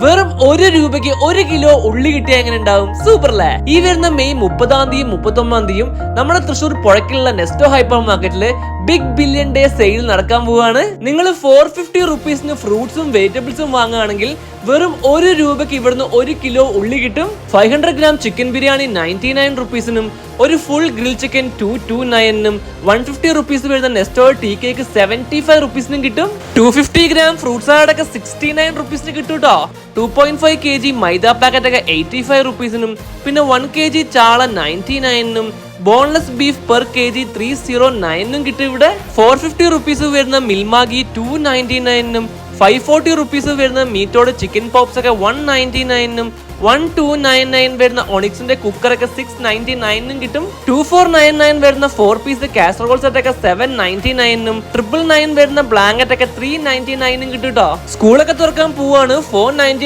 വെറും 1 രൂപയ്ക്ക് 1 കിലോ ഉള്ളി കിട്ടിയ എങ്ങനെ ഉണ്ടാവും? സൂപ്പർ അല്ലേ? ഈ വരുന്ന മെയ് 30-ാം 31-ാം നമ്മുടെ തൃശൂർ പുഴയ്ക്കുള്ള നെസ്റ്റോ ഹൈപ്പർ മാർക്കറ്റില് ബിഗ് ബില്യൺ ഡേ സെയിൽ നടക്കാൻ പോവാണ്. നിങ്ങൾ 450 റുപ്പീസിന് ഫ്രൂട്ട്സും വെജിറ്റബിൾസും വാങ്ങുകയാണെങ്കിൽ വെറും 1 രൂപയ്ക്ക് ഇവിടുന്ന് 1 കിലോ ഉള്ളി കിട്ടും. 500 ഗ്രാം ചിക്കൻ ബിരിയാണി 99 റുപ്പീസിനും ഒരു ഫുൾ ഗ്രിൽ ചിക്കൻ 229നും 150 റുപ്പീസ് വരുന്ന നെസ്റ്റോ ടീ കേക്ക് 75 റുപ്പീസിനും കിട്ടും. 250 ഗ്രാം ഫ്രൂട്ട് സാലഡ് ഒക്കെ 69 റുപ്പീസിന് കിട്ടും കേട്ടോ. 2.5 kg മൈദ പാക്കറ്റ് ഒക്കെ 85 റുപ്പീസിനും പിന്നെ 1 kg ചാള 99നും ബോൺലെസ് ബീഫ് പെർ kg 309നും കിട്ടും. ഇവിടെ 450 റുപ്പീസ് വരുന്ന മിൽമാഗി 299നും 540 റുപ്പീസ് വരുന്ന മീറ്റോട് ചിക്കൻ പോപ്സ് ഒക്കെ 199നും 1299 വരുന്ന ഒണിക്സിന്റെ കുക്കർ ഒക്കെ 699നും കിട്ടും. 2499 വരുന്ന 4 പീസ് കാസറോൾ സെറ്റ് ഒക്കെ 799നും 999 വരുന്ന ബ്ലാങ്കറ്റ് ഒക്കെ 399നും കിട്ടും കേട്ടോ. സ്കൂളൊക്കെ തുറക്കാൻ പോവാണ്. 499